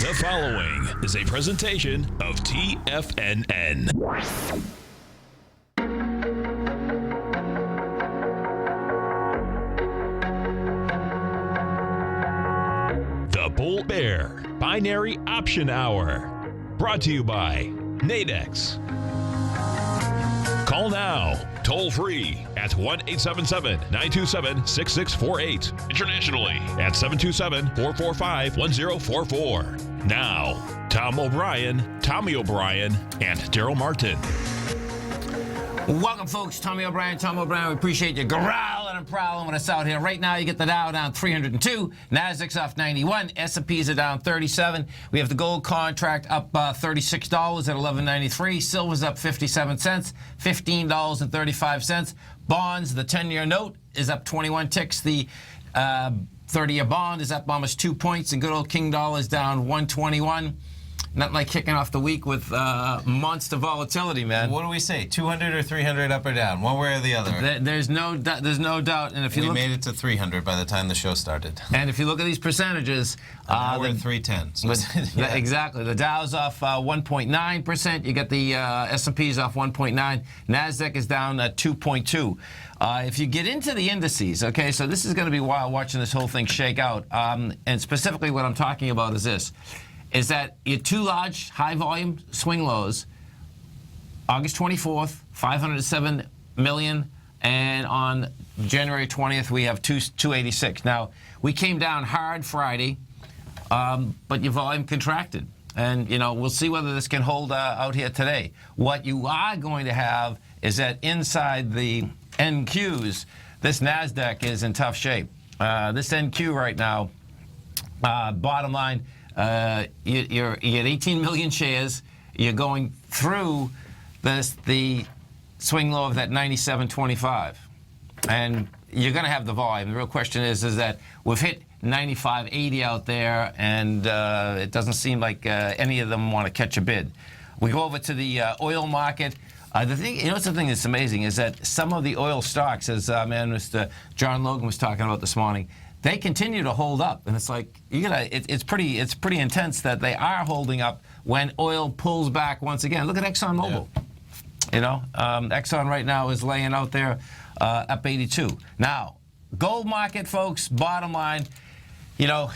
The following is a presentation of TFNN. The Bull Bear Binary Option Hour. Brought to you by Nadex. Call now, toll free at 1-877-927-6648. Internationally at 727-445-1044. Now, Tommy O'Brien, and Darrell Martin. Welcome, folks. Tommy O'Brien. We appreciate you growling and prowling with us out here. Right now, you get the Dow down 302, Nasdaq's off 91, S&Ps are down 37. We have the gold contract up $36 at $11.93. Silver's up 57 cents, $15.35. Bonds, the 10-year note is up 21 ticks. The 30-year bond is up almost 2 points, and good old King Dollar is down 121. Nothing like kicking off the week with monster volatility, man. What do we say? 200 or 300 up or down, one way or the other? There's no doubt. And if you made it to 300 by the time the show started. And if you look at these percentages, now we're at 310. So yeah. Exactly. The Dow's off 1.9%. You get the S&P's off 1.9. Nasdaq is down 2.2. If you get into the indices, okay, so this is going to be wild watching this whole thing shake out. And specifically, what I'm talking about is this. Is that your two large high-volume swing lows, August 24th, 507 million, and on January 20th, we have 286. Now, we came down hard Friday, but your volume contracted. And, you know, we'll see whether this can hold out here today. What you are going to have is that inside the NQs, this NASDAQ is in tough shape. This NQ right now, bottom line, you're at 18 million shares. You're going through the swing low of that 97.25, and you're going to have the volume. The real question is that we've hit 95.80 out there, and it doesn't seem like any of them want to catch a bid. We go over to the oil market. The thing, you know, what's the thing that's amazing is that some of the oil stocks, as Mr. John Logan was talking about this morning, they continue to hold up, and it's like it's pretty intense that they are holding up when oil pulls back once again. Look at ExxonMobil. Yeah. You know, Exxon right now is laying out there up 82. Now, gold market, folks. Bottom line, you know,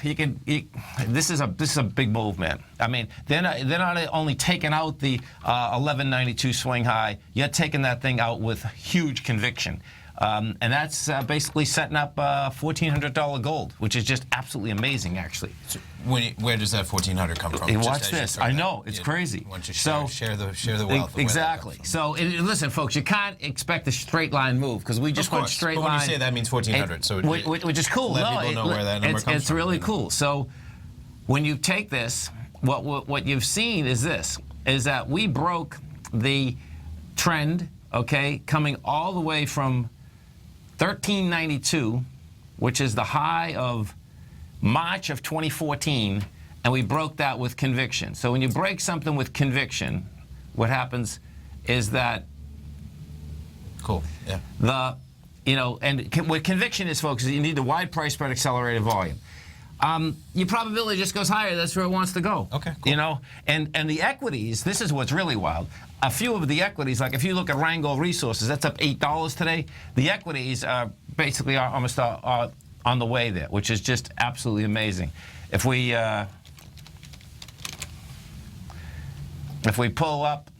this is a big move, man. I mean, they're not only taking out the 1192 swing high, you're taking that thing out with huge conviction. And that's basically setting up $1,400 gold, which is just absolutely amazing, actually. So where does that $1,400 come from? Watch this. I know, it's crazy. Why don't you share the wealth? Exactly. So listen, folks, you can't expect a straight line move because we just went straight line. But when you say that means 1,400, so which is cool. Let people know where that number comes from. It's really cool. So when you take this, what you've seen is this: is that we broke the trend, okay, coming all the way from 1392, which is the high of March of 2014, and we broke that with conviction. So when you break something with conviction, what happens is that cool. Yeah. What conviction is, folks, is you need the wide price spread accelerated volume. Your probability just goes higher. That's where it wants to go. Okay, cool. You know, and the equities, this is what's really wild. A few of the equities, like if you look at Rheingold Resources, that's up $8 today. The equities are basically almost on the way there, which is just absolutely amazing. If we pull up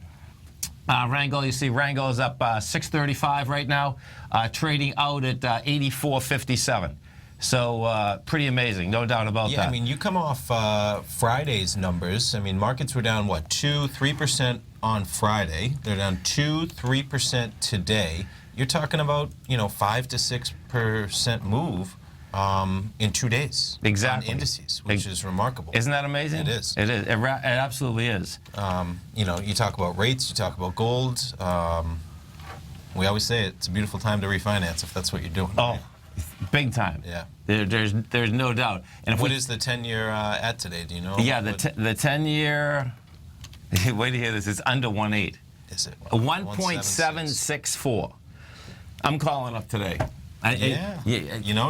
Rheingold, you see Rheingold is up 635 right now, trading out at 84.57. So pretty amazing, no doubt about that. Yeah, I mean, you come off Friday's numbers. I mean, markets were down, what, 2-3% on Friday. They're down 2-3% today. You're talking about, 5 to 6% move in 2 days. Exactly. On indices, which is remarkable. Isn't that amazing? It is. It is. It absolutely is. You talk about rates, you talk about gold. We always say it's a beautiful time to refinance if that's what you're doing. Oh. Big time. Yeah. There's no doubt. And what is the 10-year at today? Do you know? Yeah, the 10-year. Wait to hear this. It's under 1.8. Is it? 1.764. I'm calling up today.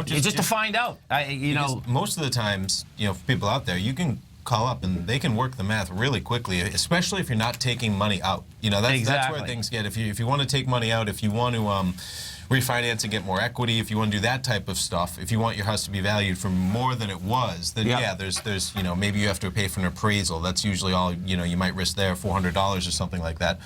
Just to find out. Most of the times, for people out there, you can call up, and they can work the math really quickly, especially if you're not taking money out. You know, that's where things get. If you want to take money out, if you want to refinance and get more equity, if you want to do that type of stuff, if you want your house to be valued for more than it was, then there's maybe you have to pay for an appraisal. That's usually all you might risk there, $400 or something like that.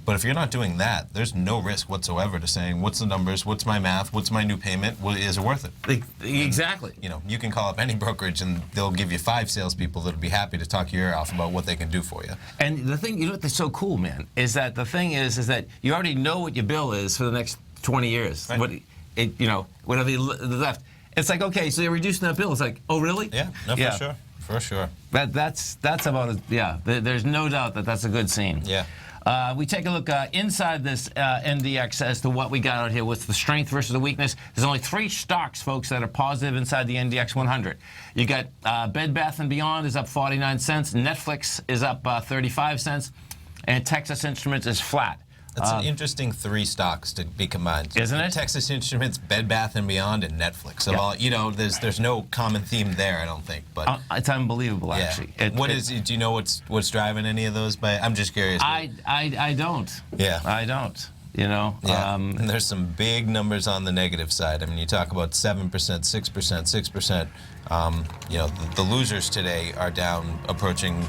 But if you're not doing that, there's no risk whatsoever to saying, what's the numbers, what's my math, what's my new payment, is it worth it? Exactly. You can call up any brokerage and they'll give you 5 salespeople that'll be happy to talk your ear off about what they can do for you. And the thing, that's so cool, man, is that the thing is that you already know what your bill is for the next 20 years. Right. Whatever you left. It's like, okay, so you're reducing that bill. It's like, oh, really? Yeah, no, for sure. For sure. That's about it. Yeah, there's no doubt that that's a good scene. Yeah. We take a look inside this NDX as to what we got out here. What's the strength versus the weakness? There's only 3 stocks, folks, that are positive inside the NDX 100. You got Bed Bath & Beyond is up 49 cents. Netflix is up 35 cents. And Texas Instruments is flat. That's an interesting 3 stocks to be combined. Isn't it? Texas Instruments, Bed Bath & Beyond, and Netflix. Of all, there's no common theme there, I don't think. But it's unbelible, actually. Do you know what's driving any of those? I'm just curious. I don't. Yeah. I don't. Yeah. And there's some big numbers on the negative side. I mean, you talk about 7%, 6%, 6%. The losers today are down approaching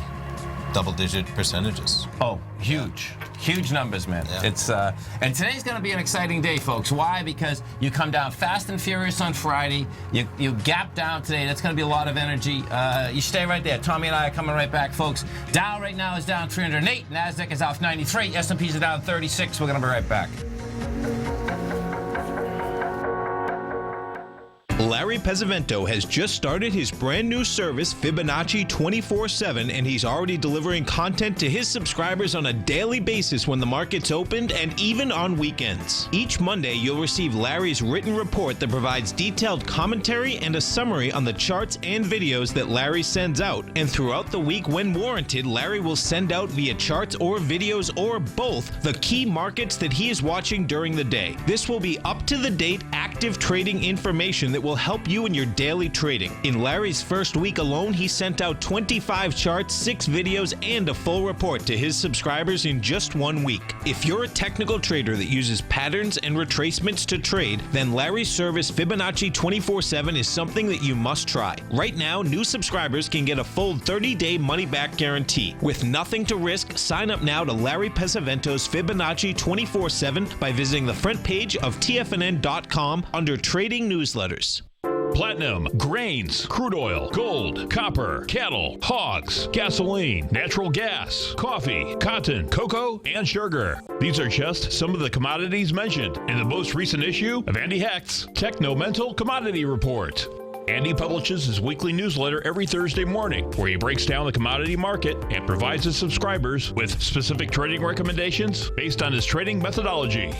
double-digit percentages. Oh, huge. Huge numbers, man. Yeah. It's and today's going to be an exciting day, folks. Why? Because you come down fast and furious on Friday. You gap down today. That's going to be a lot of energy. You stay right there. Tommy and I are coming right back, folks. Dow right now is down 308. Nasdaq is off 93. S&Ps are down 36. We're going to be right back. Larry Pesavento has just started his brand new service, Fibonacci 24/7, and he's already delivering content to his subscribers on a daily basis when the market's opened and even on weekends. Each Monday, you'll receive Larry's written report that provides detailed commentary and a summary on the charts and videos that Larry sends out. And throughout the week, when warranted, Larry will send out via charts or videos or both the key markets that he is watching during the day. This will be up-to-the-date, active trading information that will help you in your daily trading. In Larry's first week alone, he sent out 25 charts, 6 videos, and a full report to his subscribers in just 1 week. If you're a technical trader that uses patterns and retracements to trade, then Larry's service Fibonacci 24/7 is something that you must try. Right now, new subscribers can get a full 30-day money-back guarantee. With nothing to risk, sign up now to Larry Pesavento's Fibonacci 24/7 by visiting the front page of TFNN.com under Trading Newsletters. Platinum, grains, crude oil, gold, copper, cattle, hogs, gasoline, natural gas, coffee, cotton, cocoa, and sugar. These are just some of the commodities mentioned in the most recent issue of Andy Hecht's Technomental Commodity Report. Andy publishes his weekly newsletter every Thursday morning, where he breaks down the commodity market and provides his subscribers with specific trading recommendations based on his trading methodology.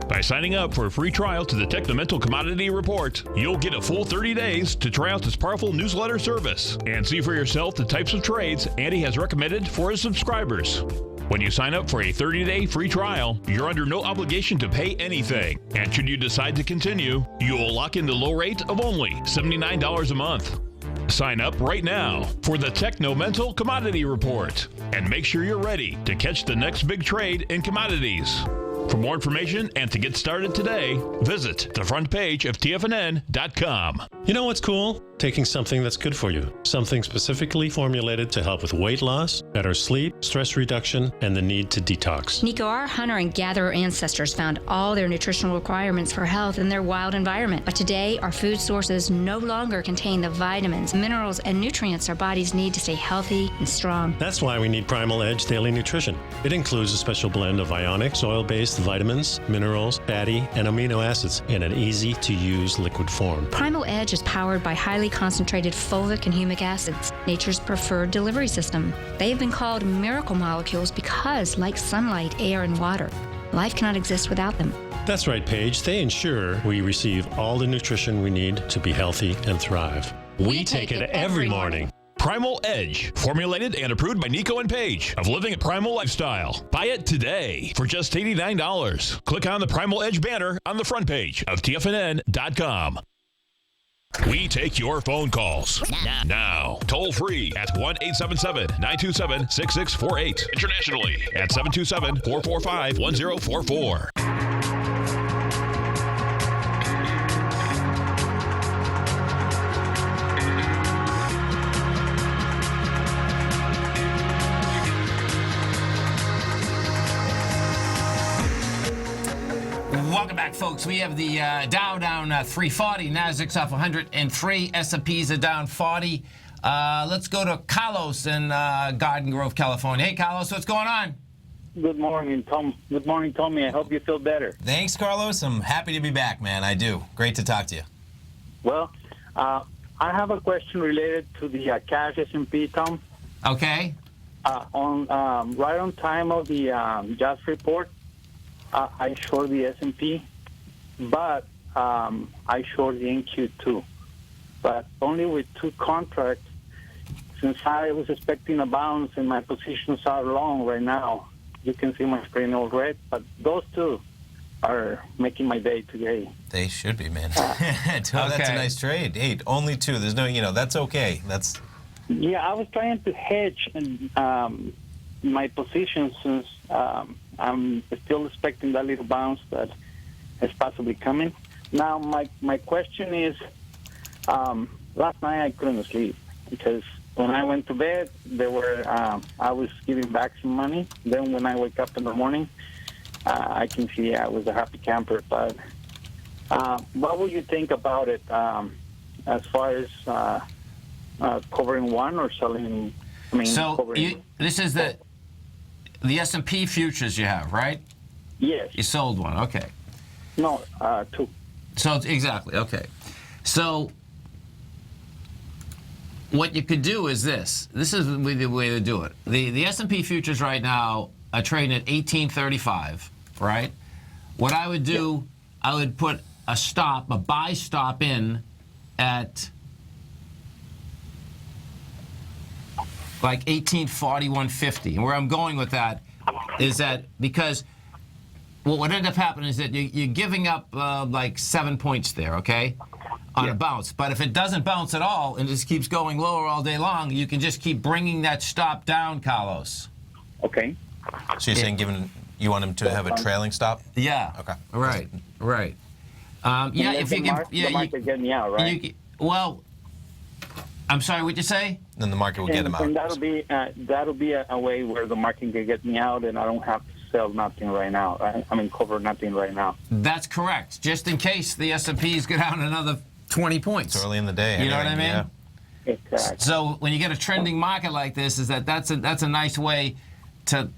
By signing up for a free trial to the Technomental Commodity Report, you'll get a full 30 days to try out this powerful newsletter service and see for yourself the types of trades Andy has recommended for his subscribers. When you sign up for a 30-day free trial, you're under no obligation to pay anything. And should you decide to continue, you will lock in the low rate of only $79 a month. Sign up right now for the Technomental Commodity Report and make sure you're ready to catch the next big trade in commodities. For more information and to get started today, visit the front page of TFNN.com. You know what's cool? Taking something that's good for you. Something specifically formulated to help with weight loss, better sleep, stress reduction, and the need to detox. Nico, our hunter and gatherer ancestors found all their nutritional requirements for health in their wild environment. But today, our food sources no longer contain the vitamins, minerals, and nutrients our bodies need to stay healthy and strong. That's why we need Primal Edge Daily Nutrition. It includes a special blend of ionic, soil-based vitamins, minerals, fatty, and amino acids in an easy-to-use liquid form. Primal Edge is powered by highly concentrated fulvic and humic acids, nature's preferred delivery system. They have been called miracle molecules because, like sunlight, air, and water, life cannot exist without them. That's right, Paige. They ensure we receive all the nutrition we need to be healthy and thrive. We take it every morning. Primal Edge, formulated and approved by Nico and Paige of Living a Primal Lifestyle. Buy it today for just $89. Click on the Primal Edge banner on the front page of TFNN.com. We take your phone calls now. Toll free at 1-877-927-6648. Internationally at 727-445-1044. Welcome back, folks. We have the Dow down 340, Nasdaq's off 103, S&Ps are down 40. Let's go to Carlos in Garden Grove, California. Hey, Carlos, what's going on? Good morning, Tom. Good morning, Tommy. I hope you feel better. Thanks, Carlos. I'm happy to be back, man. I do. Great to talk to you. Well, I have a question related to the cash S&P, Tom. Okay. Right on time of the jobs report, I short the S&P, but I short the NQ2, but only with 2 contracts. Since I was expecting a bounce and my positions are long right now, you can see my screen all red, but those 2 are making my day today. They should be, man. That's a nice trade. Hey, only 2. There's no, that's okay. Yeah, I was trying to hedge my position since I'm still expecting that little bounce that is possibly coming. Now, my question is, last night I couldn't sleep because when I went to bed, I was giving back some money. Then when I wake up in the morning, I can see I was a happy camper. But what would you think about it as far as covering one or selling? This is the S&P futures you have, right? Yes. You sold one, okay. No, 2. So exactly, okay. So what you could do is this. This is the way to do it. The S&P futures right now are trading at 1835, right? What I would do, I would put a buy stop in at like 1841.50. And where I'm going with that is that because what would end up happening is that you're giving up like 7 points there, okay, on a bounce. But if it doesn't bounce at all and just keeps going lower all day long, you can just keep bringing that stop down, Carlos. Okay. So you're saying you want him to have a trailing stop? Yeah. Okay. Right. If you can, the market get me out, right? Well, I'm sorry, what'd you say? Then the market will get him out. And that'll be a way where the market can get me out, and I don't have to sell nothing right now. Cover nothing right now. That's correct. Just in case the S&Ps go down another 20 points. It's early in the day. You know what I mean? Yeah. Exactly. So when you get a trending market like this, that's a nice way to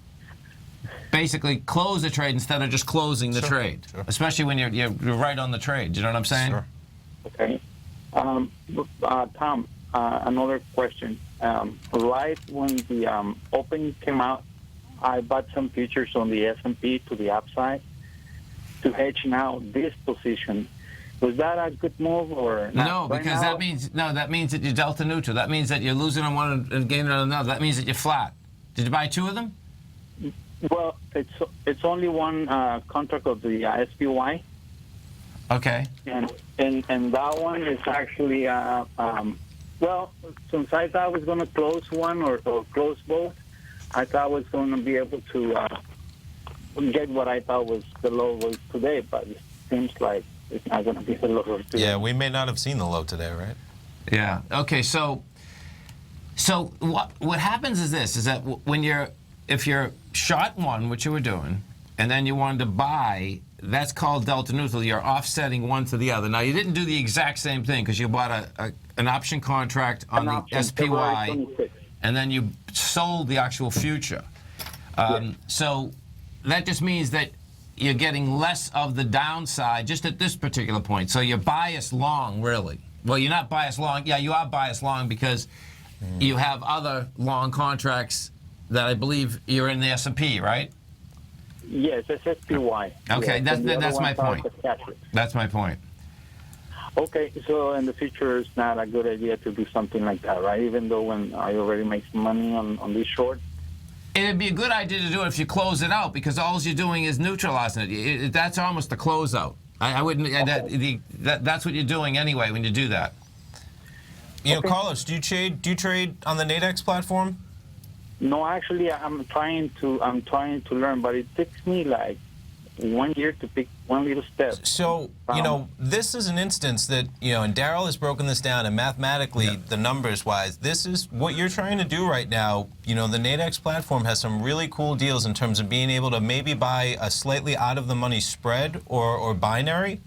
basically close the trade instead of just closing the trade. Sure. Especially when you're right on the trade. You know what I'm saying? Sure. Okay. Tom, another question. Right when the open came out, I bought some futures on the S&P to the upside to hedge now this position. Was that a good move or not? No, because that means that you're delta neutral. That means that you're losing on one and gaining on another. That means that you're flat. Did you buy 2 of them? Well, it's only one contract of the SPY. Okay. And that one is actually well, since I thought I was going to close one or close both, I thought I was going to be able to get what I thought was the low was today, but it seems like it's not going to be the low today. Yeah, we may not have seen the low today, right? Yeah. Okay. So what happens is this: is that if you're short one, which you were doing, and then you wanted to buy, that's called delta neutral. You're offsetting one to the other. Now you didn't do the exact same thing because you bought an option contract on the SPY, and then you sold the actual future. So that just means that you're getting less of the downside just at this particular point. So you're biased long, really. Well, you're not biased long. Yeah, you are biased long because you have other long contracts that I believe you're in the S&P, right? Yes, it's SPY. Okay, yes, that's my point. That's my point. Okay, so in the future, it's not a good idea to do something like that, right? Even though when I already make some money on this short? It'd be a good idea to do it if you close it out because all you're doing is neutralizing it. That's almost a closeout. I wouldn't. That's what you're doing anyway when you do that. You know, Carlos, do you trade on the Nadex platform? No, actually, I'm trying to learn, but it takes me like 1 year to pick one little step. So, you know, this is an instance that, you know, and Darrell has broken this down, and mathematically, the numbers-wise, this is what you're trying to do right now. You know, the Nadex platform has some really cool deals in terms of being able to maybe buy a slightly out-of-the-money spread or binary,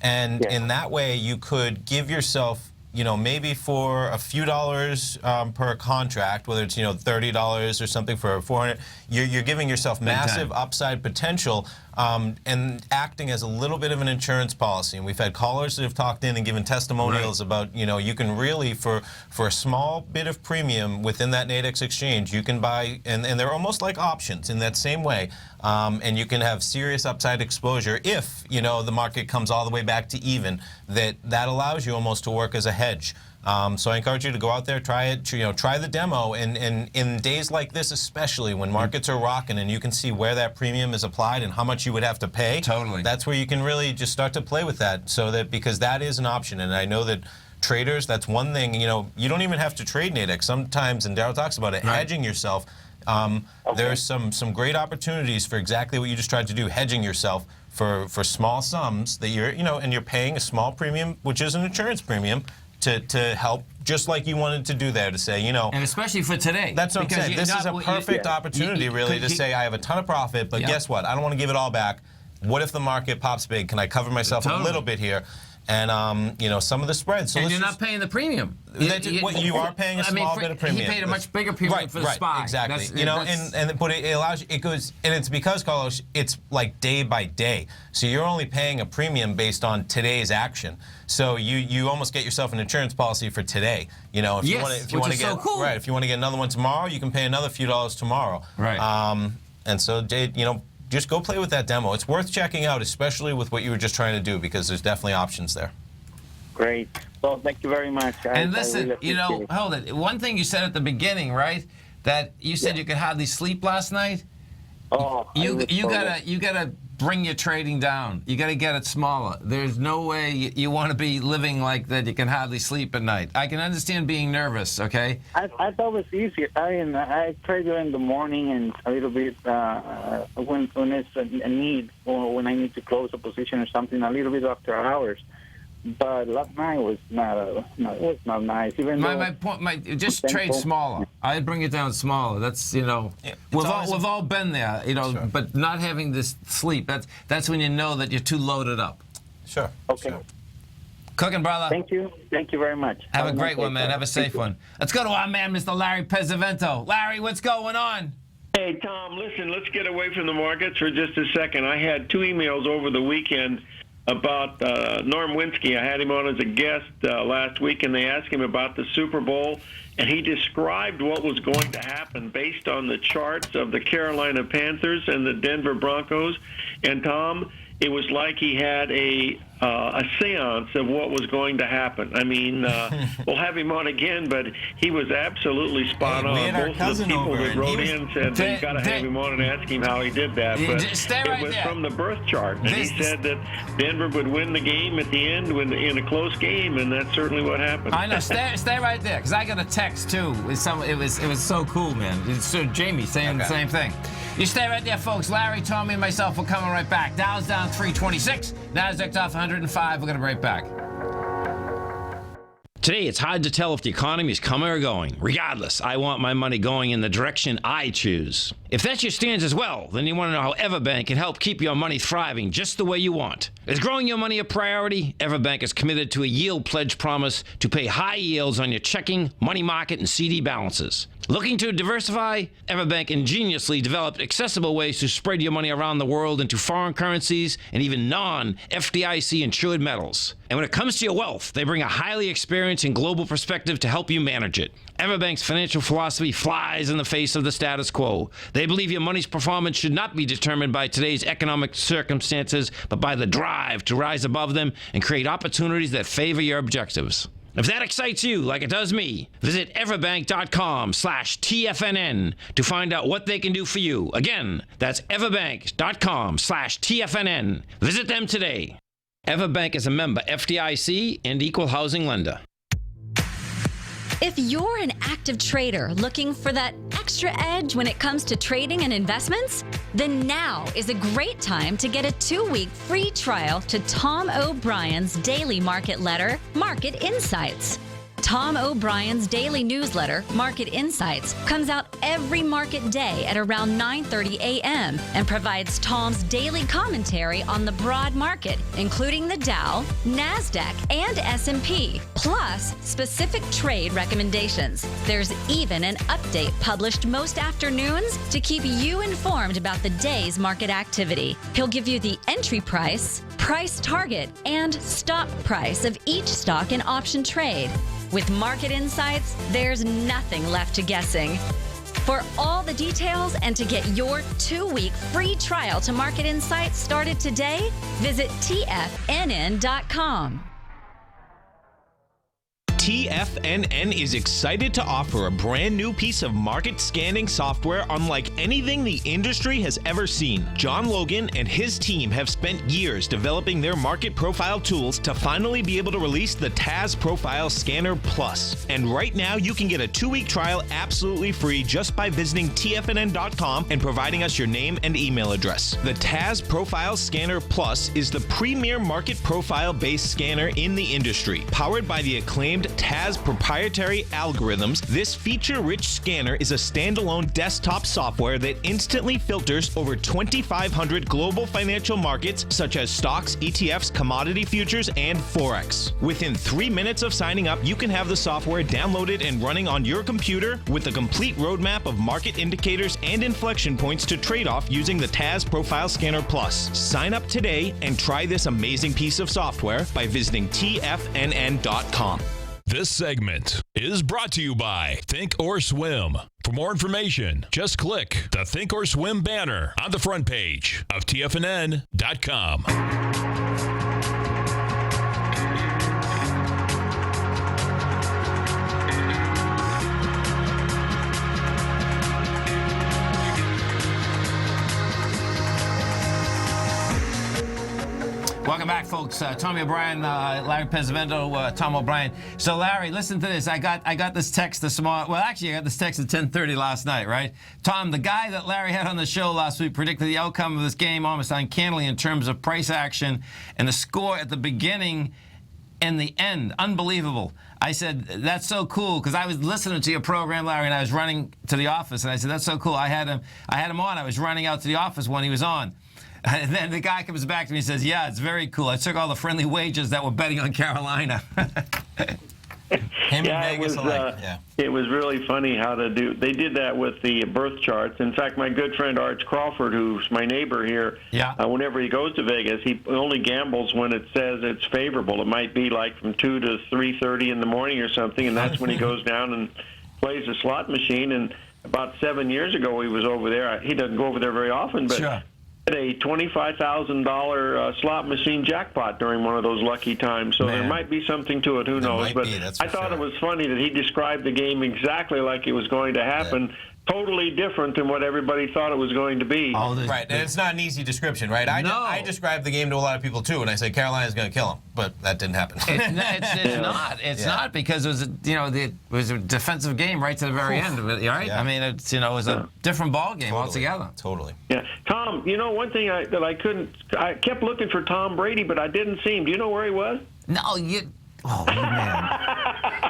and in that way, you could give yourself, you know, maybe for a few dollars per contract, whether it's, you know, $30 or something for 400, you're giving yourself massive upside potential and acting as a little bit of an insurance policy. And we've had callers that have talked in and given testimonials about, you know, you can really, for a small bit of premium within that Nadex exchange, you can buy, and they're almost like options in that same way, and you can have serious upside exposure if, you know, the market comes all the way back to even. That allows you almost to work as a hedge. So I encourage you to go out there, try it, you know, try the demo, and in days like this, especially when markets are rocking and you can see where that premium is applied and how much you would have to pay. Totally. That's where you can really just start to play with that, so that, because that is an option, and I know that traders, that's one thing, you know, you don't even have to trade Nadex. Sometimes, and Darrell talks about it, hedging yourself. There's some great opportunities for exactly what you just tried to do, hedging yourself for small sums that you're, you know, and you're paying a small premium, which is an insurance premium, to help, just like you wanted to do there, to say, you know. And especially for today. That's what I'm saying. This is a perfect opportunity, really, to say, I have a ton of profit, but guess what? I don't want to give it all back. What if the market pops big? Can I cover myself a little bit here? And, you know, some of the spreads. So and you're not paying the premium. You are paying a small bit of premium. He paid a much bigger premium for the SPY. Exactly. You know, but it allows you, it goes, and it's because, Carlos, it's like day by day. So you're only paying a premium based on today's action. So you almost get yourself an insurance policy for today. You know, if you want to get right, if you want to get another one tomorrow, you can pay another few dollars tomorrow. Right. And so, Jade, you know, just go play with that demo. It's worth checking out, especially with what you were just trying to do, because there's definitely options there. Great. Well, thank you very much. And listen, you know, hold it. One thing you said at the beginning, right? That you said you could hardly sleep last night. Oh, you gotta bring your trading down. You gotta get it smaller. There's no way you want to be living like that. You can hardly sleep at night. I can understand being nervous. Okay. I thought it was easier. I trade during the morning and a little bit when it's a need, or when I need to close a position or something, a little bit after hours. But last night was not it was not nice. Even my point, just trade smaller. I'd bring it down smaller. That's, you know, we've all been there, you know. Sure. But not having this sleep, that's when you know that you're too loaded up. Sure. Okay. Sure. Cooking, brother. Thank you very much. Have a great one, man. Have a safe one. Let's go to our man, Mr. Larry Pesavento. Larry, what's going on? Hey, Tom, listen, let's get away from the markets for just a second. I had 2 emails over the weekend about Norm Winsky. I had him on as a guest last week, and they asked him about the Super Bowl, and he described what was going to happen based on the charts of the Carolina Panthers and the Denver Broncos. And, Tom, it was like he had a seance of what was going to happen. I mean, we'll have him on again, but he was absolutely spot on. Both of the people that wrote in said you've got to have him on and ask him how he did that. But it was from the birth chart. And he said that Denver would win the game at the end in a close game, and that's certainly what happened. I know. Stay right there, because I got a text, too. It was so cool, man. It's Jamie saying the same thing. You stay right there, folks. Larry, Tommy, and myself are coming right back. Dow's down 326. Nasdaq's off 105. We're going to be right back. Today, it's hard to tell if the economy is coming or going. Regardless, I want my money going in the direction I choose. If that's your stance as well, then you want to know how Everbank can help keep your money thriving just the way you want. Is growing your money a priority? Everbank is committed to a yield pledge promise to pay high yields on your checking, money market, and CD balances. Looking to diversify? Everbank ingeniously developed accessible ways to spread your money around the world into foreign currencies and even non-FDIC insured metals. And when it comes to your wealth, they bring a highly experienced and global perspective to help you manage it. Everbank's financial philosophy flies in the face of the status quo. They believe your money's performance should not be determined by today's economic circumstances, but by the drive to rise above them and create opportunities that favor your objectives. If that excites you like it does me, visit everbank.com/TFNN to find out what they can do for you. Again, that's everbank.com/TFNN. Visit them today. EverBank is a member FDIC and equal housing lender. If you're an active trader looking for that extra edge when it comes to trading and investments, then now is a great time to get a 2-week free trial to Tom O'Brien's daily market letter, Market Insights. Tom O'Brien's daily newsletter, Market Insights, comes out every market day at around 9:30 a.m. and provides Tom's daily commentary on the broad market, including the Dow, NASDAQ, and S&P, plus specific trade recommendations. There's even an update published most afternoons to keep you informed about the day's market activity. He'll give you the entry price, price target, and stop price of each stock and option trade. With Market Insights, there's nothing left to guessing. For all the details and to get your 2-week free trial to Market Insights started today, visit TFNN.com. TFNN is excited to offer a brand new piece of market scanning software unlike anything the industry has ever seen. John Logan and his team have spent years developing their market profile tools to finally be able to release the TAS Profile Scanner Plus. And right now you can get a 2-week trial absolutely free just by visiting TFNN.com and providing us your name and email address. The TAS Profile Scanner Plus is the premier market profile-based scanner in the industry. Powered by the acclaimed TAS proprietary algorithms, this feature-rich scanner is a standalone desktop software that instantly filters over 2,500 global financial markets such as stocks, ETFs, commodity futures, and Forex. Within 3 minutes of signing up, you can have the software downloaded and running on your computer with a complete roadmap of market indicators and inflection points to trade off using the TAS Profile Scanner Plus. Sign up today and try this amazing piece of software by visiting TFNN.com. This segment is brought to you by Think or Swim. For more information, just click the Think or Swim banner on the front page of TFNN.com. Welcome back, folks. Tommy O'Brien, Larry Pesavento, Tom O'Brien. So, Larry, listen to this. I got this text this morning. Well, actually, I got this text at 10:30 last night, right? Tom, the guy that Larry had on the show last week predicted the outcome of this game almost uncannily in terms of price action and the score at the beginning and the end. Unbelievable. I said, that's so cool, because I was listening to your program, Larry, and I was running to the office, and I said, that's so cool. I had him on. I was running out to the office when he was on. And then the guy comes back to me and says, yeah, it's very cool. I took all the friendly wagers that were betting on Carolina. It was really funny how to do. They did that with the birth charts. In fact, my good friend Arch Crawford, who's my neighbor here, whenever he goes to Vegas, he only gambles when it says it's favorable. It might be like from 2 to 3:30 in the morning or something, and that's when he goes down and plays a slot machine. And about 7 years ago, he was over there. He doesn't go over there very often, but. Sure. A $25,000 slot machine jackpot during one of those lucky times, so there might be something to it. Who knows? But I thought it was funny that he described the game exactly like it was going to happen. Yeah. Totally different than what everybody thought it was going to be. Right, and it's not an easy description, right? I described the game to a lot of people, too, and I said Carolina's going to kill them, but that didn't happen. It's not. It's not, because it was, it was a defensive game right to the very end, right? Yeah. I mean, it was a different ball game altogether. Totally. Yeah. Tom, one thing I kept looking for Tom Brady, but I didn't see him. Do you know where he was? No, oh, man.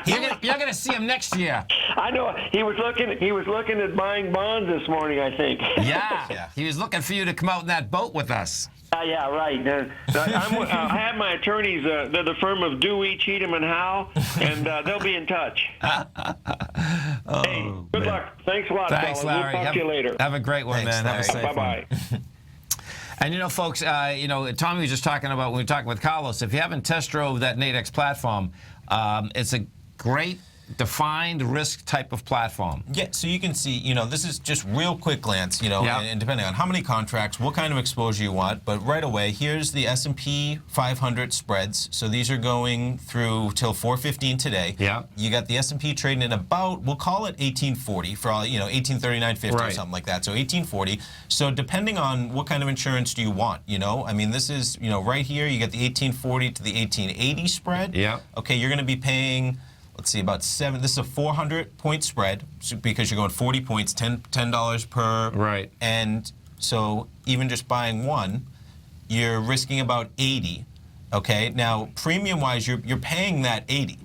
You're going to see him next year. I know. He was looking at buying bonds this morning, I think. Yeah. He was looking for you to come out in that boat with us. Yeah, right. I have my attorneys. They're the firm of Dewey, Cheatham, and Howe, and they'll be in touch. Hey, good luck. Thanks a lot, Thanks, fellas. Larry. We'll talk to you later. Have a great one, man. Have a safe Bye-bye. And, folks, Tommy was just talking about, when we were talking with Carlos, if you haven't test drove that Nadex platform, it's a great defined risk type of platform. Yeah, so you can see, this is just real quick glance, and depending on how many contracts, what kind of exposure you want. But right away, here's the S&P 500 spreads. So these are going through till 4:15 today. Yeah. You got the S&P trading at about, we'll call it 1840 for all, 1839.50 or something like that. So 1840. So depending on what kind of insurance do you want, I mean, this is, right here, you get the 1840 to the 1880 spread. Yeah. Okay, you're going to be paying, let's see, about this is a 400-point spread because you're going 40 points, $10 per. Right. And so even just buying one, you're risking about 80. Okay, now premium-wise, you're paying that 80.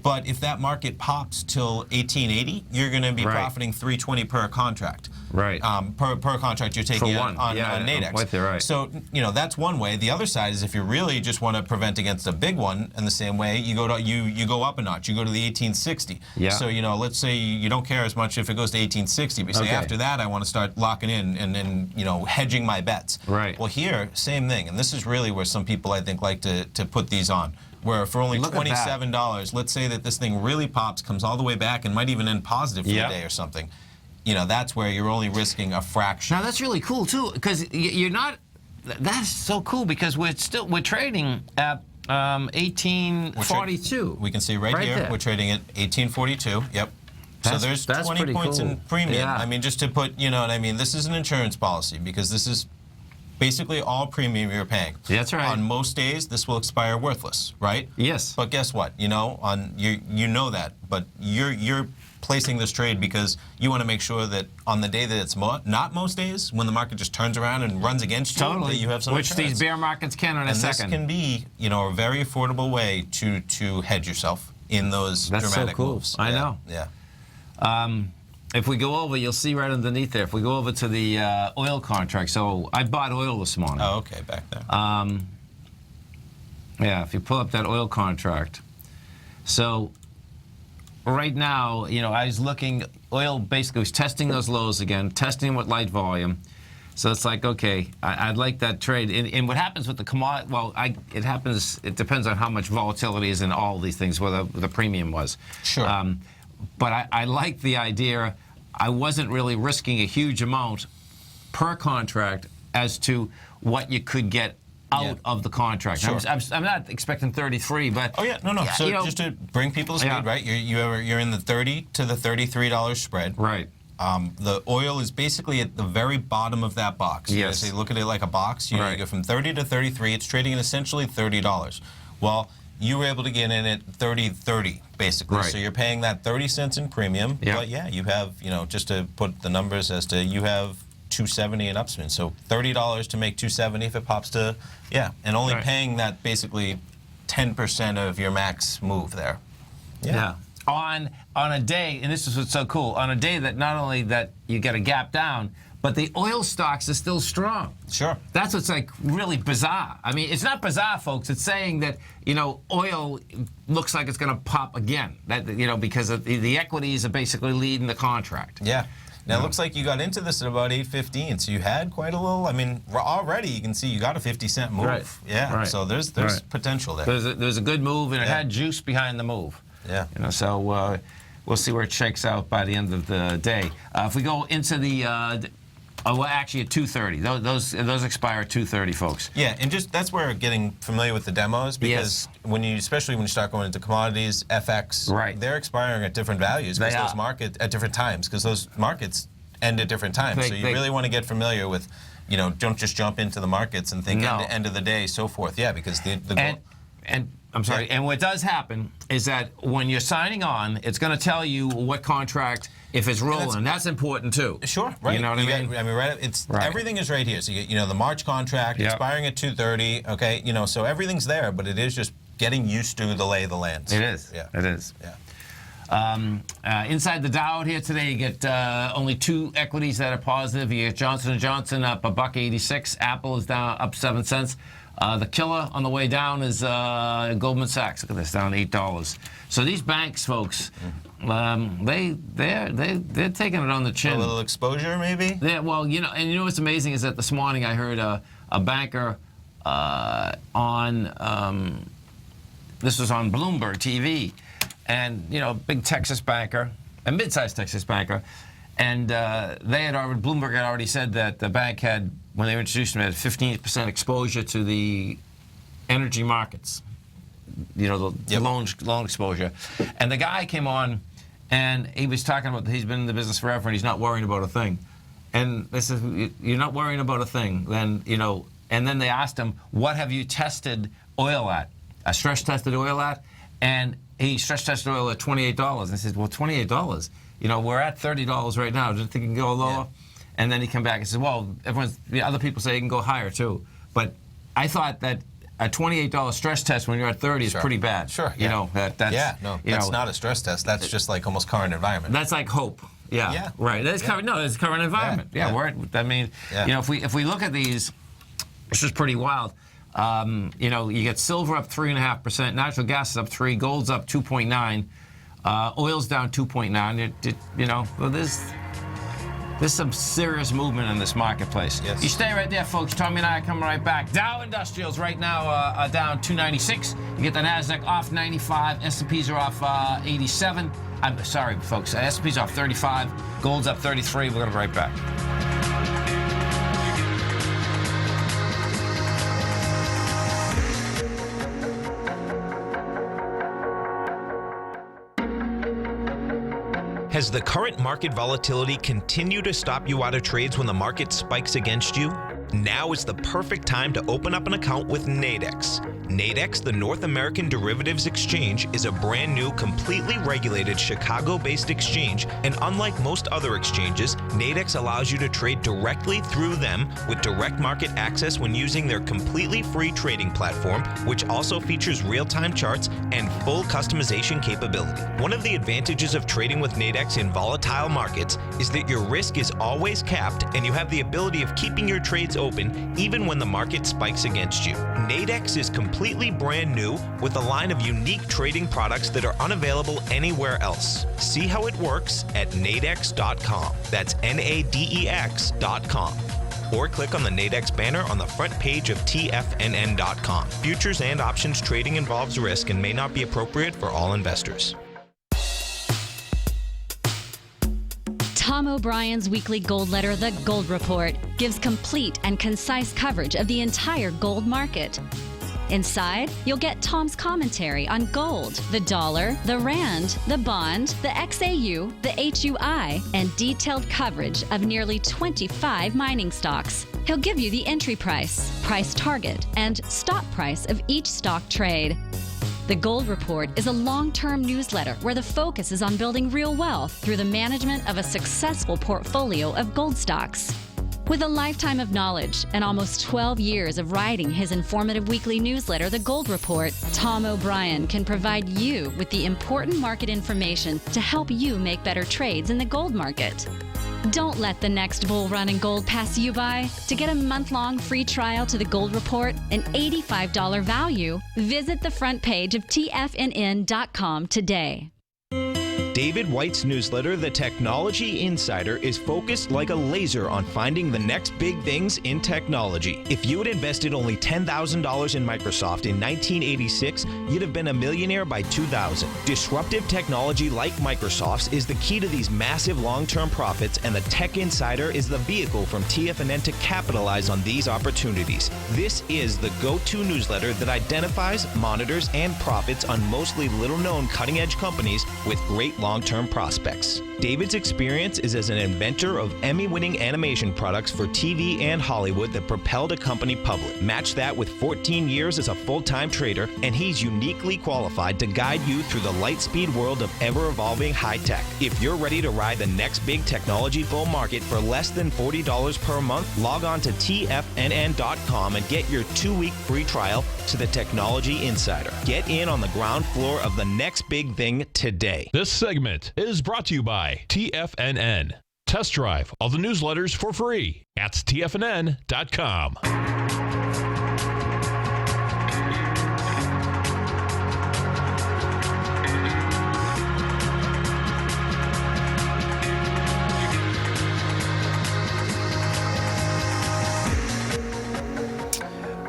But if that market pops till 1880, you're going to be profiting $320 per contract. Right. Per contract you're taking on Nadex. I'm with you, right. So, that's one way. The other side is if you really just want to prevent against a big one in the same way, you go to you go up a notch. You go to the 1860. Yeah. So, let's say you don't care as much if it goes to 1860, but say after that I want to start locking in and hedging my bets. Right. Well, here, same thing. And this is really where some people I think like to put these on. Where for only $27, let's say that this thing really pops, comes all the way back, and might even end positive for the day or something. That's where you're only risking a fraction. Now that's really cool too, because you're not. That's so cool because we're trading at 1842. We can see right here there. We're trading at 1842. Yep. So there's 20 points in premium. Yeah. I mean, just to put, what I mean. This is an insurance policy because this is basically all premium you're paying. That's right. On most days, this will expire worthless, right? Yes. But guess what? You know that, but you're placing this trade because you want to make sure that on the day that it's not most days, when the market just turns around and runs against you, that you have some Which insurance. these bear markets can in a second. This can be, a very affordable way to hedge yourself in those dramatic moves. I know. Yeah. If we go over, you'll see right underneath there. If we go over to the oil contract, so I bought oil this morning. Oh, okay, back there. Yeah, if you pull up that oil contract. So right now, I was looking, oil basically was testing those lows again, testing with light volume. So it's like, okay, I'd like that trade. And what happens with the commodity, it depends on how much volatility is in all these things, whether the premium was. Sure. But I like the idea. I wasn't really risking a huge amount per contract as to what you could get out of the contract. Sure. I'm not expecting 33, but oh yeah, no. So just to bring people to speed, right? You're in the $30 to the $33 spread. Right. The oil is basically at the very bottom of that box. Yes. So you look at it like a box. You go from 30 to 33. It's trading at essentially $30. Well, you were able to get in at 30.30 basically. Right. So you're paying that 30 cents in premium. Yep. But yeah, you have, just to put the numbers as to, you have $270 in upspin. So $30 to make $270 if it pops to, and only paying that basically 10% of your max move there. Yeah. On a day, and this is what's so cool, on a day that not only that you get a gap down, but the oil stocks are still strong. Sure. That's what's like really bizarre. I mean, it's not bizarre, folks. It's saying that, oil looks like it's going to pop again. That, because of the equities are basically leading the contract. Yeah. Now it looks like you got into this at about 8.15, so you had quite a little. I mean, already you can see you got a 50-cent move. Right. Yeah. Right. So there's potential there. There's a good move, and it had juice behind the move. Yeah. So we'll see where it shakes out by the end of the day. If we go into the actually at 2:30. Those expire at 2:30, folks. Yeah, and that's where getting familiar with the demos, because especially when you start going into commodities, FX, they're expiring at different values because those markets at different times, because those markets end at different times. So you really want to get familiar with, don't just jump into the markets and think end of the day, so forth. Yeah, because the goal. And I'm sorry. And what does happen is that when you're signing on, it's going to tell you what contract, if it's rolling. That's important too. Sure, right. You know what I mean? Everything is right here. So you get, the March contract expiring at 2:30. Okay, so everything's there, but it is just getting used to the lay of the land. It is. Yeah. It is. Yeah. Inside the Dow here today, you get only two equities that are positive. You get Johnson & Johnson up $1.86. Apple is down up 7 cents. The killer on the way down is Goldman Sachs. Look at this, down $8. So these banks, folks, they're taking it on the chin. A little exposure, maybe. Yeah. Well, and what's amazing is that this morning I heard a banker on this was on Bloomberg TV, and big Texas banker, a mid-sized Texas banker, and Bloomberg had already said that the bank had, when they were introduced them, had 15% exposure to the energy markets, the loan exposure. And the guy came on, and he was talking about he's been in the business forever and he's not worrying about a thing. And they said, you're not worrying about a thing, then and then they asked him, what have you tested oil at? Stress tested oil at? And he stress tested oil at $28. And he said, well, $28, we're at $30 right now. Do you think it can go lower? Yeah. And then he came back and said, well, other people say it can go higher too. But I thought that a $28 stress test when you're at 30 is pretty bad. Sure. Yeah. That's not a stress test. That's just like almost current environment. That's like hope. Yeah. Right. That's current. No, it's current environment. If we look at these, this is pretty wild. You get silver up 3.5%, natural gas is up 3%, gold's up 2.9%, oil's down 2.9%. Well, there's some serious movement in this marketplace. Yes. You stay right there, folks. Tommy and I are coming right back. Dow Industrials right now are down 296. You get the Nasdaq off 95. S&Ps are off 87. I'm sorry, folks. S&P's off 35. Gold's up 33. We're going to be right back. Has the current market volatility continued to stop you out of trades when the market spikes against you? Now is the perfect time to open up an account with Nadex. Nadex, the North American Derivatives Exchange, is a brand new, completely regulated Chicago-based exchange, and unlike most other exchanges, Nadex allows you to trade directly through them with direct market access when using their completely free trading platform, which also features real-time charts and full customization capability. One of the advantages of trading with Nadex in volatile markets is that your risk is always capped and you have the ability of keeping your trades open even when the market spikes against you. Nadex is completely brand new with a line of unique trading products that are unavailable anywhere else. See how it works at nadex.com. That's NADEX.com. Or click on the Nadex banner on the front page of TFNN.com. Futures and options trading involves risk and may not be appropriate for all investors. Tom O'Brien's weekly gold letter, The Gold Report, gives complete and concise coverage of the entire gold market. Inside, you'll get Tom's commentary on gold, the dollar, the rand, the bond, the XAU, the HUI, and detailed coverage of nearly 25 mining stocks. He'll give you the entry price, price target, and stop price of each stock trade. The Gold Report is a long-term newsletter where the focus is on building real wealth through the management of a successful portfolio of gold stocks. With a lifetime of knowledge and almost 12 years of writing his informative weekly newsletter, The Gold Report, Tom O'Brien can provide you with the important market information to help you make better trades in the gold market. Don't let the next bull run in gold pass you by. To get a month-long free trial to The Gold Report, an $85 value, visit the front page of TFNN.com today. David White's newsletter, The Technology Insider, is focused like a laser on finding the next big things in technology. If you had invested only $10,000 in Microsoft in 1986, you'd have been a millionaire by 2000. Disruptive technology like Microsoft's is the key to these massive long-term profits, and the Tech Insider is the vehicle from TFNN to capitalize on these opportunities. This is the go-to newsletter that identifies, monitors, and profits on mostly little-known cutting-edge companies with great long-term prospects. David's experience is as an inventor of Emmy-winning animation products for TV and Hollywood that propelled a company public. Match that with 14 years as a full-time trader, and he's uniquely qualified to guide you through the light-speed world of ever-evolving high-tech. If you're ready to ride the next big technology bull market for less than $40 per month, log on to TFNN.com and get your 2-week free trial to the Technology Insider. Get in on the ground floor of the next big thing today. This segment is brought to you by TFNN. Test drive all the newsletters for free at TFNN.com.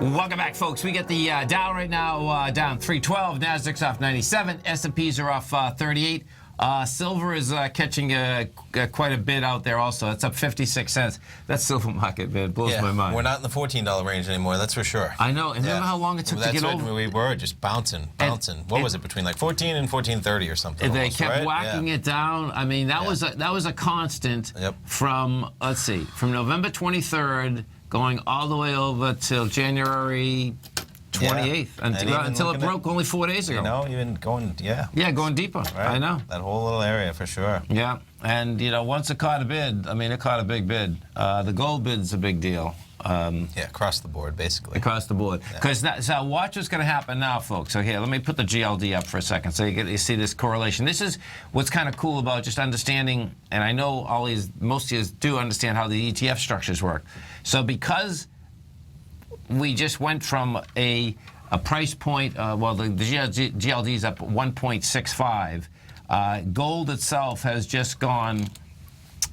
Welcome back, folks. We get the Dow right now down 312. Nasdaq's off 97. S&Ps are off 38. Silver is catching quite a bid out there also. It's up 56 cents. That silver market, man, blows my mind. We're not in the $14 range anymore, that's for sure. I know. And remember how long it took to get over? We were just bouncing. What was it, between like 14 and 14.30 or something? They almost, kept right? whacking it down. I mean, that was a constant from, let's see, from November 23rd going all the way over till January 28th, until it broke only 4 days ago. You know, even going, going deeper. Right. I know. That whole little area for sure. Yeah, and once it caught a bid, I mean, it caught a big bid. The gold bid's a big deal. Across the board, basically. Across the board. Because so watch what's going to happen now, folks. So here, let me put the GLD up for a second so you see this correlation. This is what's kind of cool about just understanding, and I know most of you do understand how the ETF structures work. So because we just went from a price point, the GLD is up 1.65. Gold itself has just gone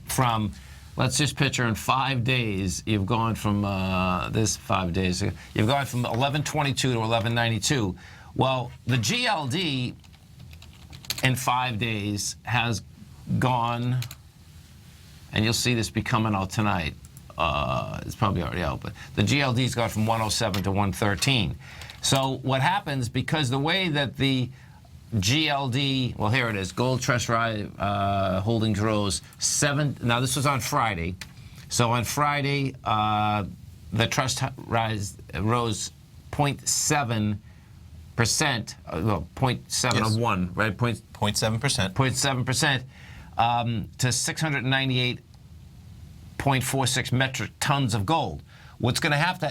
from, let's just picture in 5 days, you've gone from, this 5 days, you've gone from 1122 to 1192. Well, the GLD in 5 days has gone, and you'll see this be coming out tonight. It's probably already out, but the GLD's gone from 107 to 113. So what happens, because the way that the GLD, well, here it is, Gold Trust Holdings rose 7. Now, this was on Friday. So on Friday, the trust rose 0.7%, well, 0.7 of 1, right? 0.7%. 0.7% to 698.46 metric tons of gold. What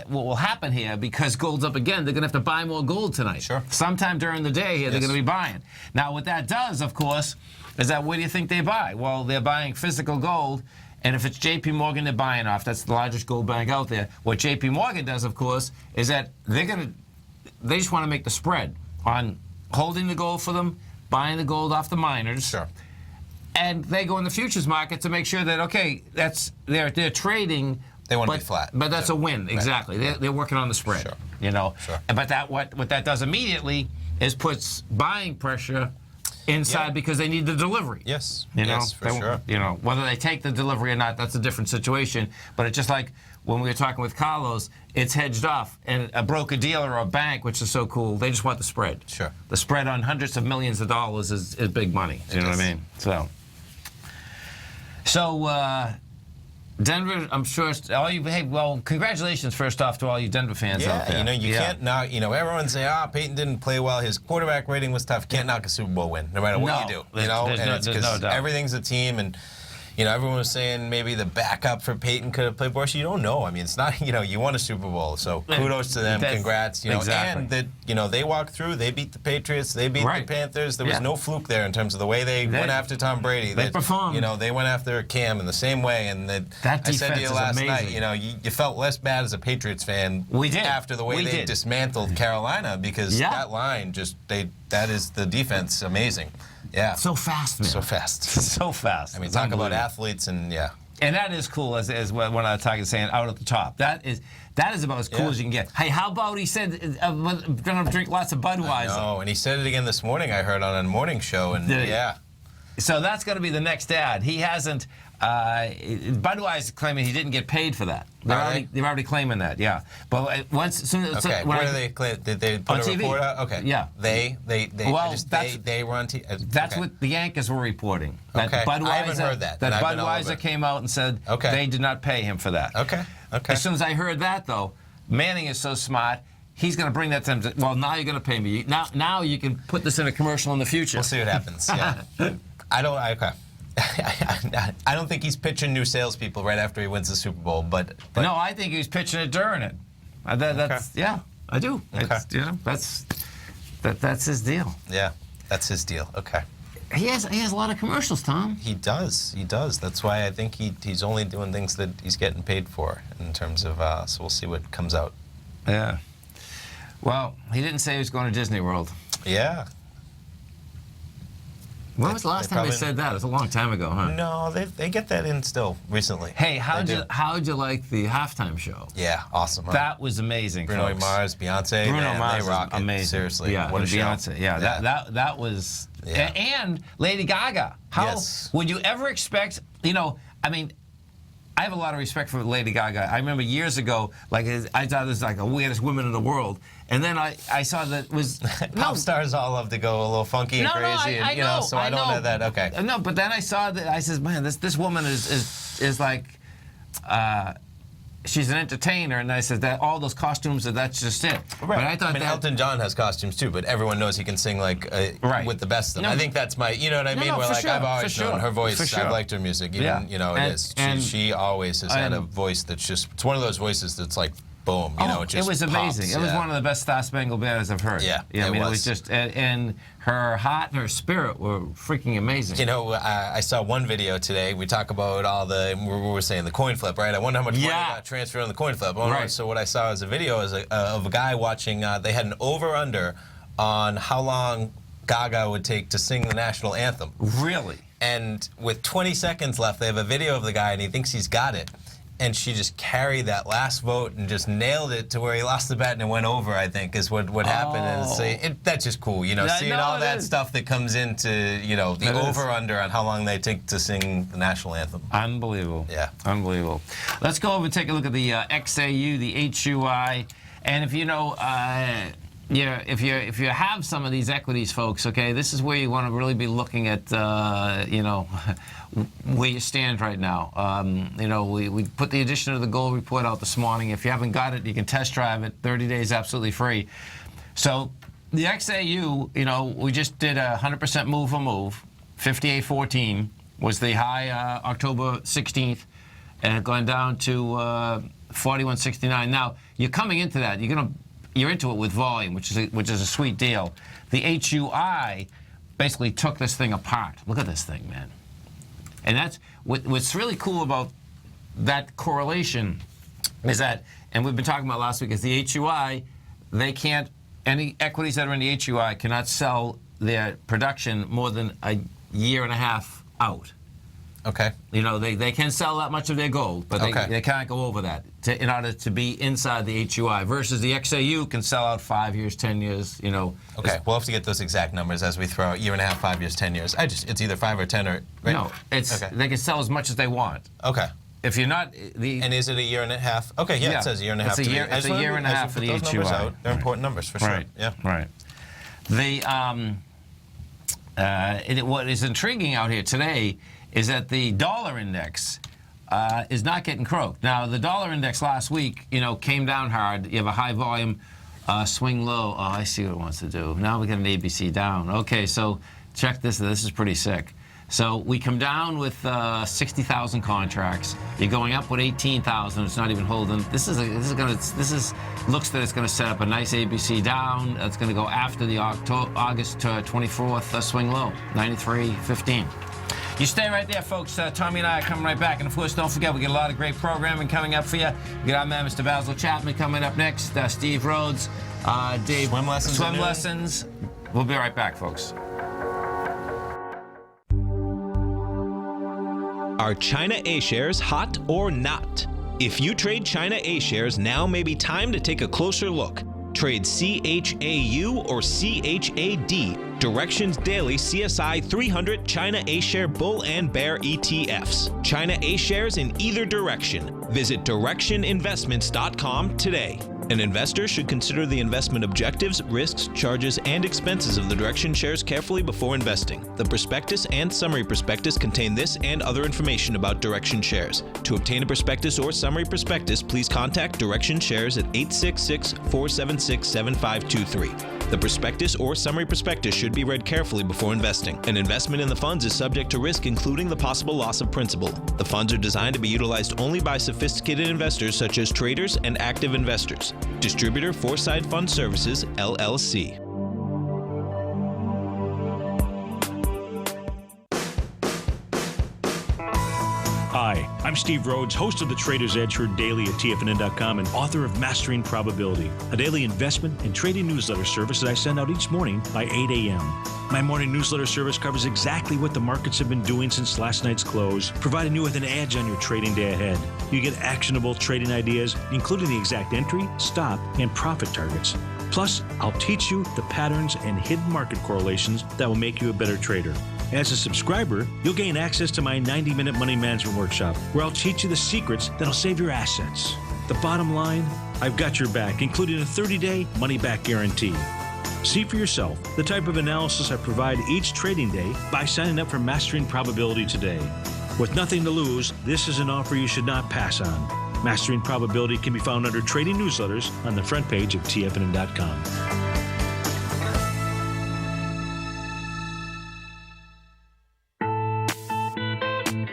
will happen here, because gold's up again, they're going to have to buy more gold tonight. Sure. Sometime during the day here, they're going to be buying. Now, what that does, of course, is that where do you think they buy? Well, they're buying physical gold, and if it's J.P. Morgan they're buying off, that's the largest gold bank out there. What J.P. Morgan does, of course, is that they just want to make the spread on holding the gold for them, buying the gold off the miners. Sure. And they go in the futures market to make sure that, okay, they're trading. They want to be flat. But that's a win, exactly. Right. They're working on the spread, Sure. Sure. But what that does immediately is puts buying pressure inside because they need the delivery. Yes. Yes, for sure. Whether they take the delivery or not, that's a different situation. But it's just like when we were talking with Carlos, it's hedged off. And a broker-dealer or a bank, which is so cool, they just want the spread. Sure. The spread on hundreds of millions of dollars is big money. You know what I mean? So Denver, I'm sure, congratulations first off to all you Denver fans out there. You can't knock, everyone say, Peyton didn't play well, his quarterback rating was tough. Can't knock a Super Bowl win, no matter what you do. There's no doubt. Everything's a team, and everyone was saying maybe the backup for Peyton could have played worse. You don't know. I mean, it's not, you won a Super Bowl, so kudos to them, congrats. Exactly. And that, they walked through, they beat the Patriots, they beat the Panthers. There was no fluke there in terms of the way they went after Tom Brady. They performed. They went after Cam in the same way, and that I said to you last night, you felt less bad as a Patriots fan after the way they dismantled Carolina, because that line that is the defense amazing. Yeah. So fast, man. So fast. So fast. I mean, talk about athletes and And that is cool, as when I was talking, saying out at the top. That is about as cool as you can get. Hey, how about he said going to drink lots of Budweiser? No, and he said it again this morning, I heard on a morning show, and So that's going to be the next ad. He hasn't. Budweiser claiming he didn't get paid for that. They're already claiming that. Yeah. But where do they claim? Did they put a report out? Okay. Yeah. They were on TV. That's what the Yankees were reporting. That Budweiser, I haven't heard that. That Budweiser came out and said they did not pay him for that. Okay. As soon as I heard that, though, Manning is so smart. He's going to bring that to him. Well, now you're going to pay me. Now you can put this in a commercial in the future. We'll see what happens. Yeah. I don't think he's pitching new salespeople right after he wins the Super Bowl, but no, I think he's pitching it during it. Yeah, I do. Okay. That's his deal. Yeah, that's his deal. Okay. He has a lot of commercials, Tom. He does. That's why I think he's only doing things that he's getting paid for in terms of. So we'll see what comes out. Yeah. Well, he didn't say he was going to Disney World. Yeah. When was the last time they said that? It was a long time ago, huh? No, they get that in still recently. Hey, how'd you like the halftime show? Yeah, awesome. Huh? That was amazing. Bruno folks. Mars, Beyonce, Bruno man, Mars they rock it. amazing. Seriously, Yeah, what a show. Beyonce. Yeah, that was. Yeah. And Lady Gaga. How Yes. would you ever expect? I mean, I have a lot of respect for Lady Gaga. I remember years ago, like I thought this was like the weirdest woman in the world, and then I saw that it was Pop stars all love to go a little funky and crazy, I know, so I don't know that. Okay. No, but then I saw that. I says, man, this woman is like. She's an entertainer, and I said that all those costumes, that's just it. Right. But I thought that Elton John has costumes too, but everyone knows he can sing like with the best of them. No, I think that's my, you know what I mean? No, Where for like sure, I've always for sure, known her voice. for sure. I've liked her music. Even, it is. She always has had a voice that's just. It's one of those voices that's like boom. It just it was amazing. pops, it was one of the best Star Spangled Banners I've heard. Yeah, I mean, it it was just, and her heart and her spirit were freaking amazing. I saw one video today. We talk about all the, we were saying the coin flip, right? I wonder how much money got transferred on the coin flip. Right. So what I saw as a video is of a guy watching, they had an over-under on how long Gaga would take to sing the national anthem. Really? And with 20 seconds left, they have a video of the guy, and he thinks he's got it. And she just carried that last vote and just nailed it to where he lost the bet and it went over, I think, is what happened. And that's just cool, seeing all that stuff that comes into, the over-under on how long they take to sing the national anthem. Unbelievable. Yeah. Unbelievable. Let's go over and take a look at the XAU, the HUI. And if if you have some of these equities, folks, okay, this is where you want to really be looking at, where you stand right now. We put the edition of the gold report out this morning. If you haven't got it, you can test drive it. 30 days absolutely free. So the XAU, we just did a 100% move for move. 58.14 was the high October 16th, and it gone down to 41.69. Now, you're coming into that. You're into it with volume, which is a sweet deal. The HUI basically took this thing apart. Look at this thing, man. And that's what's really cool about that correlation is that, and we've been talking about last week, is the HUI, any equities that are in the HUI cannot sell their production more than a year and a half out. Okay. They can sell that much of their gold, but they can't go over that in order to be inside the HUI, versus the XAU can sell out 5 years, 10 years, Okay, we'll have to get those exact numbers as we throw out year and a half, 5 years, 10 years. It's either 5 or 10 or... Right? No, they can sell as much as they want. Okay. If you're not... And is it a year and a half? Okay, yeah. It says a year and a half. It's a year and a half for the HUI. They're important numbers, for sure. Right. Yeah. Right. What is intriguing out here today is that the dollar index is not getting croaked. Now, the dollar index last week, came down hard. You have a high volume, swing low. Oh, I see what it wants to do. Now we got an ABC down. Okay, so check this. This is pretty sick. So we come down with 60,000 contracts. You're going up with 18,000. It's not even holding. Looks that it's going to set up a nice ABC down. It's going to go after the August 24th swing low, 93.15. You stay right there, folks. Tommy and I are coming right back. And, of course, don't forget, we get a lot of great programming coming up for you. We got our man, Mr. Basil Chapman, coming up next. Steve Rhodes, Dave. Swim lessons. We'll be right back, folks. Are China A-shares hot or not? If you trade China A-shares, now may be time to take a closer look. Trade CHAU or CHAD, Directions Daily CSI 300 China A-share Bull and Bear ETFs. China A-shares in either direction. Visit directioninvestments.com today. An investor should consider the investment objectives, risks, charges, and expenses of the Direction shares carefully before investing. The prospectus and summary prospectus contain this and other information about Direction shares. To obtain a prospectus or summary prospectus, please contact Direction shares at 866-476-7523. The prospectus or summary prospectus should be read carefully before investing. An investment in the funds is subject to risk, including the possible loss of principal. The funds are designed to be utilized only by sophisticated investors such as traders and active investors. Distributor Foreside Fund Services, LLC. Hi, I'm Steve Rhodes, host of the Trader's Edge, heard daily at TFNN.com and author of Mastering Probability, a daily investment and trading newsletter service that I send out each morning by 8 a.m. My morning newsletter service covers exactly what the markets have been doing since last night's close, providing you with an edge on your trading day ahead. You get actionable trading ideas, including the exact entry, stop, and profit targets. Plus, I'll teach you the patterns and hidden market correlations that will make you a better trader. As a subscriber, you'll gain access to my 90-minute money management workshop, where I'll teach you the secrets that'll save your assets. The bottom line, I've got your back, including a 30-day money-back guarantee. See for yourself the type of analysis I provide each trading day by signing up for Mastering Probability today. With nothing to lose, this is an offer you should not pass on. Mastering Probability can be found under Trading Newsletters on the front page of TFNN.com.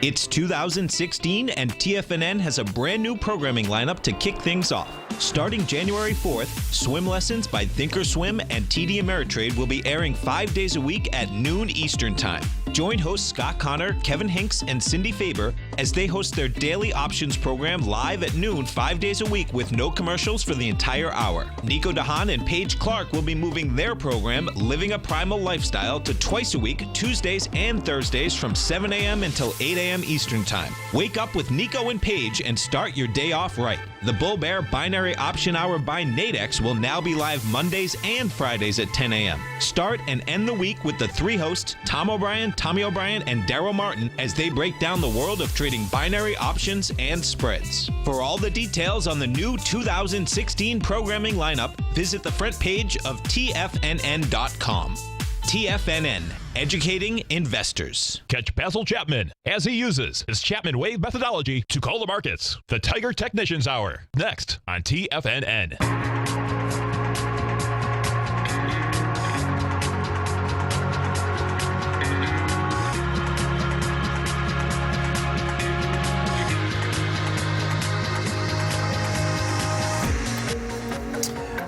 It's 2016 and TFNN has a brand new programming lineup to kick things off. Starting January 4th, Swim Lessons by Thinkorswim and TD Ameritrade will be airing 5 days a week at noon Eastern Time. Join hosts Scott Connor, Kevin Hinks, and Cindy Faber as they host their daily options program live at noon 5 days a week with no commercials for the entire hour. Nico DeHaan and Paige Clark will be moving their program, Living a Primal Lifestyle, to twice a week, Tuesdays and Thursdays from 7 a.m. until 8 a.m. Eastern Time. Wake up with Nico and Paige and start your day off right. The Bull Bear Binary Option Hour by Nadex will now be live Mondays and Fridays at 10 a.m. Start and end the week with the three hosts, Tom O'Brien, Tommy O'Brien, and Darrell Martin, as they break down the world of trading binary options and spreads. For all the details on the new 2016 programming lineup, visit the front page of TFNN.com. TFNN, educating investors. Catch Basil Chapman as he uses his Chapman Wave methodology to call the markets. The Tiger Technicians Hour, next on TFNN.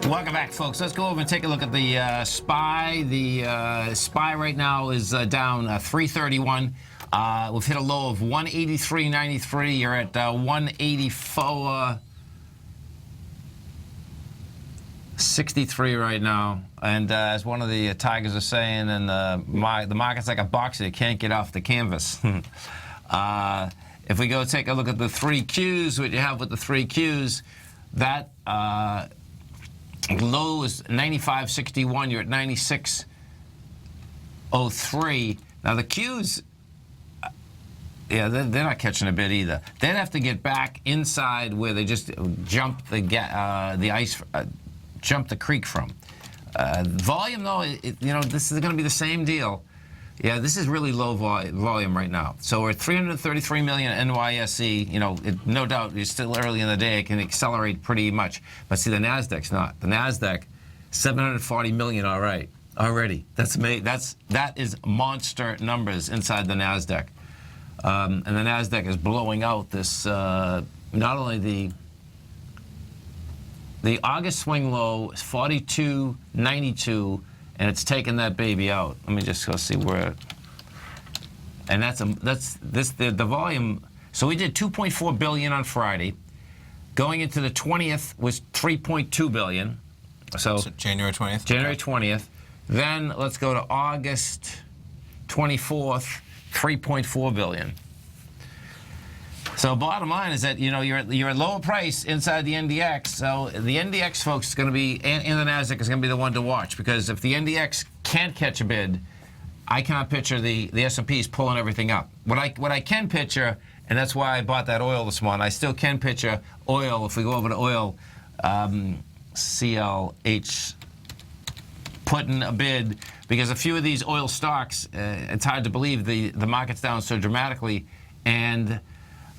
Welcome back, folks. Let's go over and take a look at the SPY. The SPY right now is down 331. We've hit a low of 183.93. You're at 184.63 right now. And as one of the Tigers are saying, and the market's like a boxer, you can't get off the canvas. If we go take a look at the 3 Qs, what you have with the 3 Qs, that low is 95.61. You're at 96.03. Now the Qs, yeah, they're not catching a bid either. They'd have to get back inside where they just jumped the ice, jumped the creek from. Volume though, this is going to be the same deal. Yeah, this is really low volume right now. So we're at 333 million NYSE. No doubt it's still early in the day. It can accelerate pretty much. But see, the Nasdaq's not. The Nasdaq, 740 million. All right, already. That is monster numbers inside the Nasdaq. And the Nasdaq is blowing out this. Not only the August swing low is 42.92. And it's taken that baby out. Let me just go see where. And the volume. So we did 2.4 billion on Friday. Going into the 20th was 3.2 billion. So January 20th. January 20th. Then let's go to August 24th, 3.4 billion. So bottom line is that you're at lower price inside the NDX. So the NDX, folks, is going to be, and the Nasdaq is going to be the one to watch, because if the NDX can't catch a bid, I cannot picture the S&P is pulling everything up. What I can picture, and that's why I bought that oil this morning. I still can picture oil. If we go over to oil, CLH putting a bid, because a few of these oil stocks, it's hard to believe the market's down so dramatically, and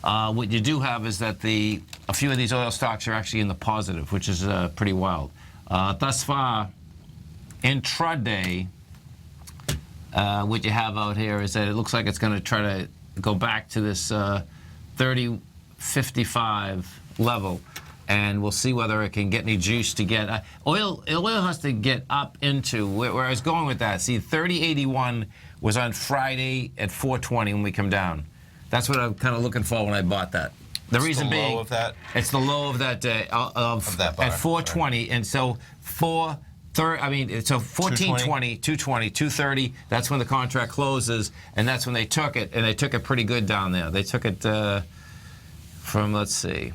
what you do have is that a few of these oil stocks are actually in the positive, which is pretty wild. Thus far, intraday, what you have out here is that it looks like it's going to try to go back to this 30.55 level, and we'll see whether it can get any juice to get. Oil has to get up into where I was going with that. See, 30.81 was on Friday at 4:20 when we come down. That's what I'm kind of looking for when I bought that. The reason being, low of that? It's the low of that of that bar. at 420, right. And so 1420, 220, 230. That's when the contract closes, and that's when they took it, and they took it pretty good down there. They took it from, let's see,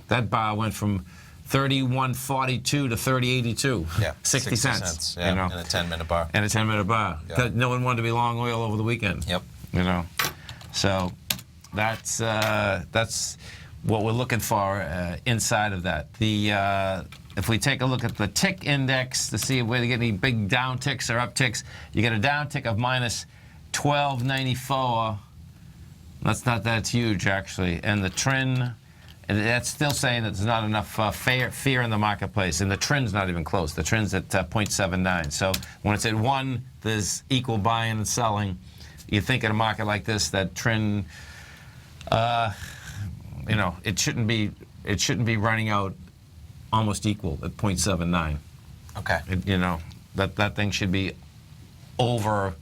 that bar went from 31.42 to 30.82. Yeah, 60 cents. Yeah, you know, in a 10-minute bar. And a 10-minute bar. Yeah. No one wanted to be long oil over the weekend. Yep. You know, so that's what we're looking for inside of that. If we take a look at the tick index to see whether you get any big down ticks or up ticks, you get a down tick of minus 1294. That's huge, actually. And the trend, and that's still saying that there's not enough fear in the marketplace. And the trend's not even close. The trend's at 0.79. So when it's at 1, there's equal buying and selling. You think in a market like this, that trend, you know, it shouldn't be running out almost equal at 0.79. Okay. You know, that thing should be over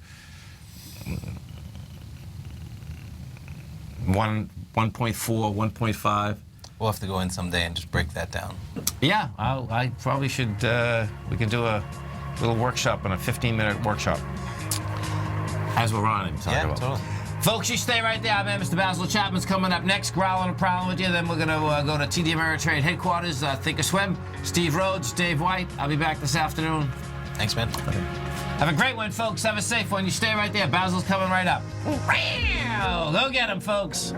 1.4, 1.5. We'll have to go in someday and just break that down. Yeah, I probably should. We can do a little workshop, and a 15-minute workshop as we're on it. Yeah, totally. Folks, you stay right there, man. Mr. Basil Chapman's coming up next, growling and prowling with you. Then we're going to go to TD Ameritrade headquarters, Thinkorswim. Steve Rhodes, Dave White. I'll be back this afternoon. Thanks, man. Okay. Have a great one, folks. Have a safe one. You stay right there. Basil's coming right up. Go get him, folks.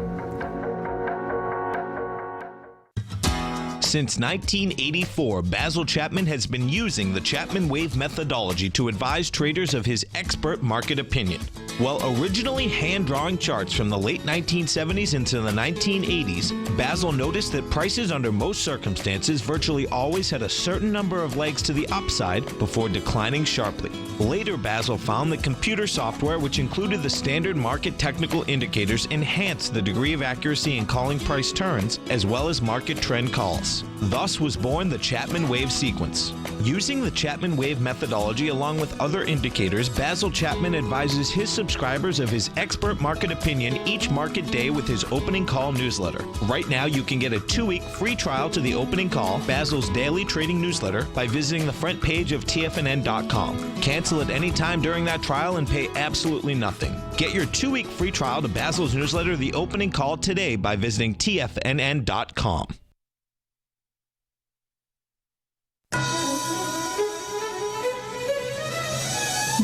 Since 1984, Basil Chapman has been using the Chapman Wave methodology to advise traders of his expert market opinion. While originally hand-drawing charts from the late 1970s into the 1980s, Basil noticed that prices under most circumstances virtually always had a certain number of legs to the upside before declining sharply. Later, Basil found that computer software, which included the standard market technical indicators, enhanced the degree of accuracy in calling price turns, as well as market trend calls. Thus was born the Chapman Wave sequence. Using the Chapman Wave methodology along with other indicators, Basil Chapman advises his subscribers of his expert market opinion each market day with his opening call newsletter. Right now, you can get a 2-week free trial to the opening call, Basil's daily trading newsletter, by visiting the front page of TFNN.com. Cancel at any time during that trial and pay absolutely nothing. Get your 2-week free trial to Basil's newsletter, The Opening Call, today by visiting TFNN.com.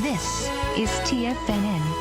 This is TFNN.